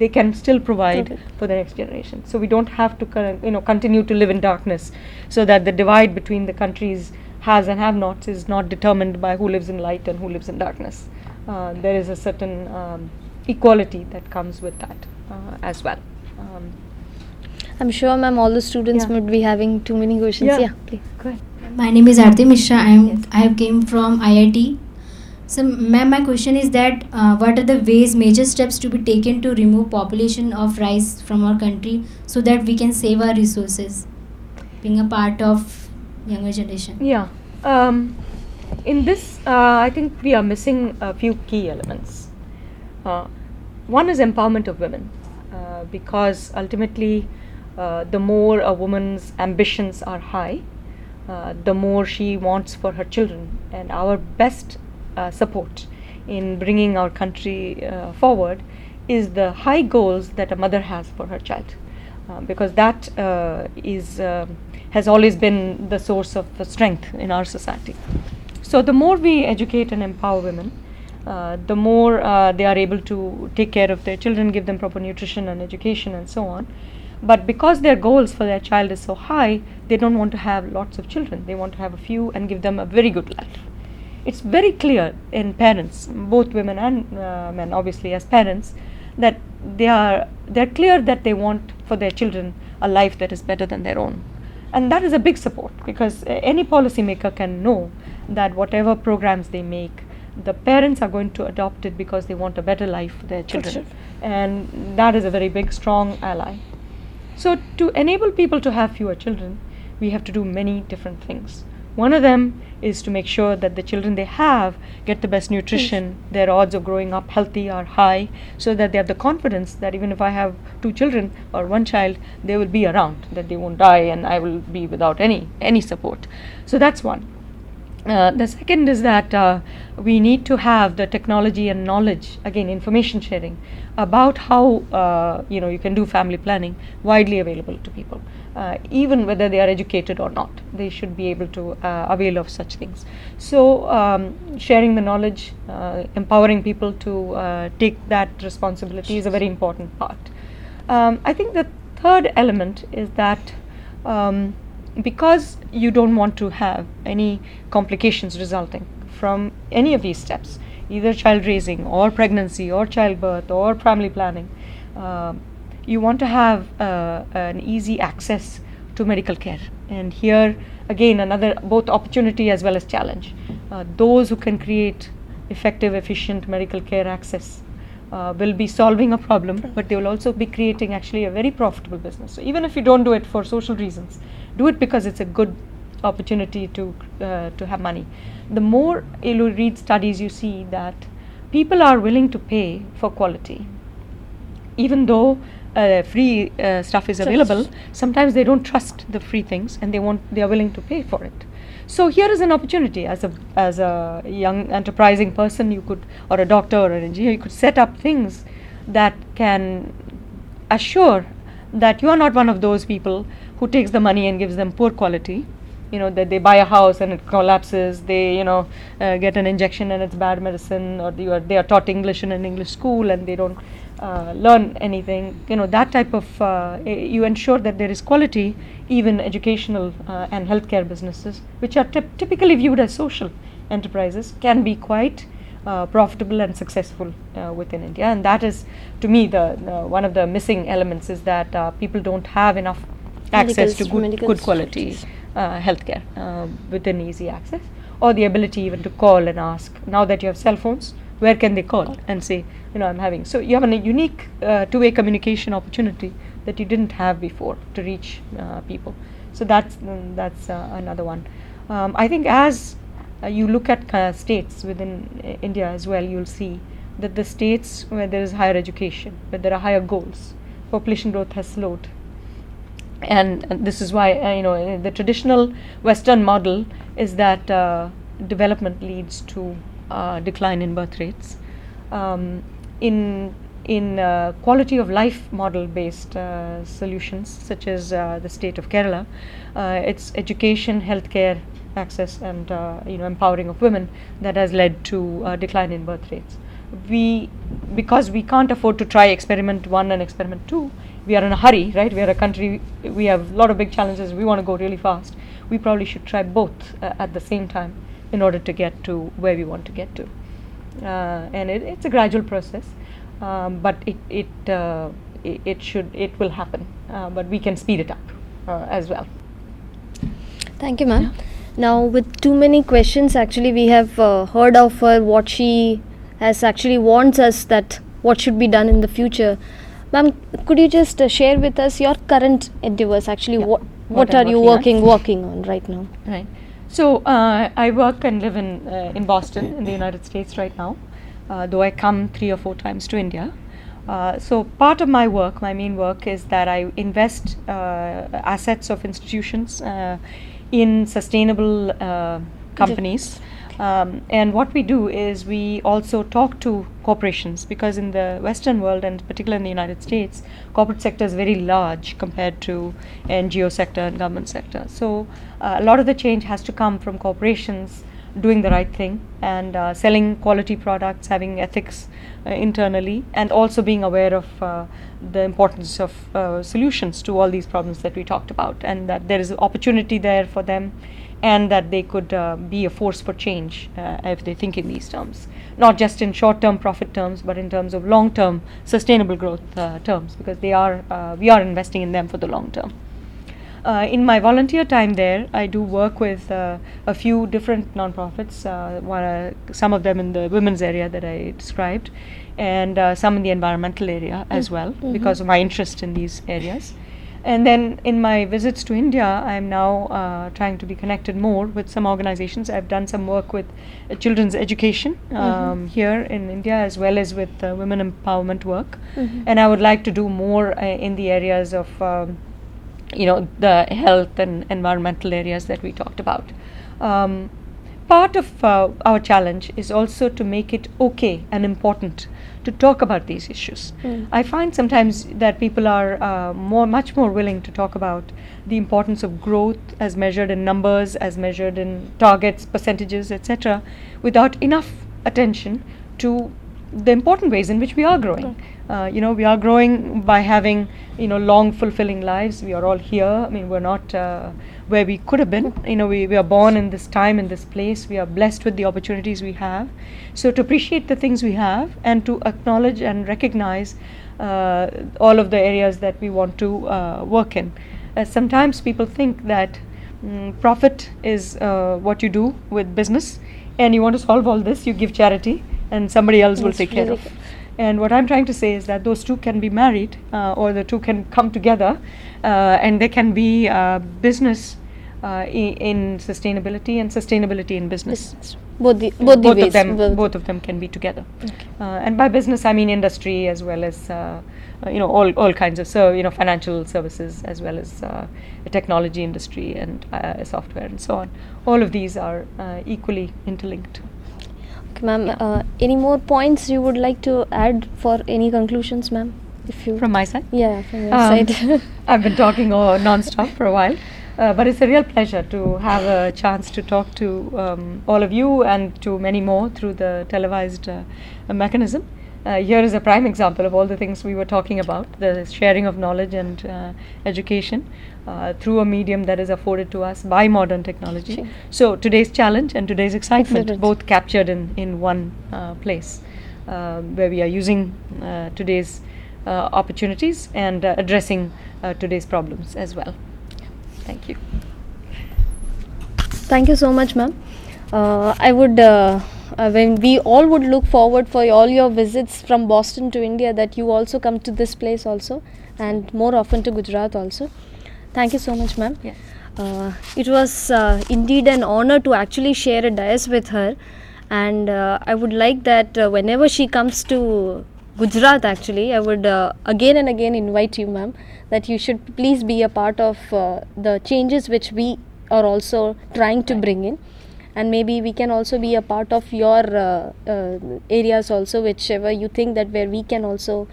they can still provide for the next generation. So we don't have to continue to live in darkness, so that the divide between the countries has and have nots is not determined by who lives in light and who lives in darkness. There is a certain equality that comes with that as well. I'm sure, ma'am, all the students would be having too many questions. Yeah, please. Go ahead. My name is Aarti Mishra. I have came from IIT. So, ma'am, my question is that what are the major steps to be taken to remove population of rice from our country so that we can save our resources, being a part of younger generation? Yeah. In this, I think we are missing a few key elements. One is empowerment of women, because ultimately, the more a woman's ambitions are high, the more she wants for her children. And our best support in bringing our country forward is the high goals that a mother has for her child, because that has always been the source of strength in our society. So the more we educate and empower women, the more they are able to take care of their children, give them proper nutrition and education and so on. But because their goals for their child is so high, they don't want to have lots of children. They want to have a few and give them a very good life. It's very clear in parents, both women and men, obviously as parents, that they're clear that they want for their children a life that is better than their own. And that is a big support, because any policymaker can know that whatever programs they make, the parents are going to adopt it because they want a better life for their children. And that is a very big, strong ally. So to enable people to have fewer children, we have to do many different things. One of them is to make sure that the children they have get the best nutrition, their odds of growing up healthy are high, so that they have the confidence that even if I have 2 children or 1 child, they will be around, that they won't die and I will be without any support. So that's one. The second is that we need to have the technology and knowledge, again information sharing, about how you can do family planning widely available to people. Even whether they are educated or not, they should be able to avail of such things. So sharing the knowledge, empowering people to take that responsibility is a very important part. I think the third element is that because you don't want to have any complications resulting from any of these steps, either child raising or pregnancy or childbirth or family planning, you want to have an easy access to medical care. And here again another both opportunity as well as challenge. Those who can create effective, efficient medical care access will be solving a problem, but they will also be creating actually a very profitable business. So even if you don't do it for social reasons, do it because it's a good opportunity to have money. The more you read studies, you see that people are willing to pay for quality, even though free stuff is available. Sometimes they don't trust the free things, and they are willing to pay for it. So here is an opportunity as a young enterprising person, you could, or a doctor or an engineer, you could set up things that can assure that you are not one of those people who takes the money and gives them poor quality. That they buy a house and it collapses, they get an injection and it's bad medicine, or they are taught English in an English school and they don't learn anything. That type of you ensure that there is quality. Even educational and healthcare businesses, which are typically viewed as social enterprises, can be quite profitable and successful within India. And that is, to me, the one of the missing elements is that people don't have enough access to good quality healthcare within easy access, or the ability even to call and ask. Now that you have cell phones, where can they call and say, I'm having. So you have a unique two-way communication opportunity that you didn't have before to reach people. So that's another one. I think as you look at states within India as well, you'll see that the states where there is higher education, where there are higher goals, population growth has slowed. And this is why the traditional Western model is that development leads to decline in birth rates. In quality of life model based solutions, such as the state of Kerala, it's education, healthcare access, and empowering of women that has led to decline in birth rates. because we can't afford to try experiment 1 and experiment 2, we are in a hurry, right? We are a country, we have a lot of big challenges, we want to go really fast. We probably should try both at the same time in order to get to where we want to get to. And it's a gradual process, but it will happen, but we can speed it up as well. Thank you, ma'am. Now, with too many questions, actually, we have heard of her, what she has actually wants us that what should be done in the future. Ma'am, could you just share with us your current endeavors? Actually, what are you working on right now? Right. So I work and live in Boston, in the United States right now, though I come 3 or 4 times to India. So part of my work, my main work, is that I invest assets of institutions in sustainable companies. And what we do is we also talk to corporations, because in the Western world, and particularly in the United States, corporate sector is very large compared to NGO sector and government sector. So a lot of the change has to come from corporations doing the right thing and selling quality products, having ethics internally, and also being aware of the importance of solutions to all these problems that we talked about, and that there is opportunity there for them, and that they could be a force for change if they think in these terms, not just in short-term profit terms, but in terms of long-term sustainable growth terms, because we are investing in them for the long term. In my volunteer time there, I do work with a few different nonprofits, some of them in the women's area that I described, and some in the environmental area as well, because of my interest in these areas. And then in my visits to India, I'm now trying to be connected more with some organizations. I've done some work with children's education here in India, as well as with women empowerment work. And I would like to do more in the areas of the health and environmental areas that we talked about. Part of our challenge is also to make it okay and important to talk about these issues. I find sometimes that people are much more willing to talk about the importance of growth as measured in numbers, as measured in targets, percentages, etc., without enough attention to the important ways in which we are growing. We are growing by having long, fulfilling lives. We are all here. I mean, we're not where we could have been. We are born in this time, in this place. We are blessed with the opportunities we have. So to appreciate the things we have, and to acknowledge and recognize all of the areas that we want to work in. Sometimes people think that profit is what you do with business, and you want to solve all this, you give charity, and somebody else will take care of. And what I'm trying to say is that those two can be married, or the two can come together, and there can be business in sustainability and sustainability in business. Both of them can be together. And by business, I mean industry, as well as all kinds of financial services, as well as the technology industry and software and so on. All of these are equally interlinked. Ma'am, any more points you would like to add for any conclusions, ma'am? From my side? Yeah, from your side. I've been talking non-stop for a while, but it's a real pleasure to have a chance to talk to all of you and to many more through the televised mechanism. Here is a prime example of all the things we were talking about, the sharing of knowledge and education through a medium that is afforded to us by modern technology. Sure. So today's challenge and today's excitement, both captured in one place, where we are using today's opportunities and addressing today's problems as well. Thank you. Thank you so much, ma'am. I would when we all would look forward for all your visits from Boston to India, that you also come to this place also, and more often to Gujarat also. Thank you so much, ma'am. Yes. It was indeed an honor to actually share a dais with her, and I would like that whenever she comes to Gujarat, actually, I would again and again invite you, ma'am, that you should please be a part of the changes which we are also trying to bring in. And maybe we can also be a part of your areas also, whichever you think that where we can also,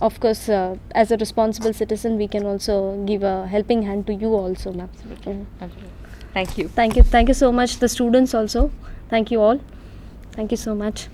of course, as a responsible citizen, we can also give a helping hand to you also, ma'am. Absolutely. Absolutely. Thank you. Thank you. Thank you so much, the students also. Thank you all. Thank you so much.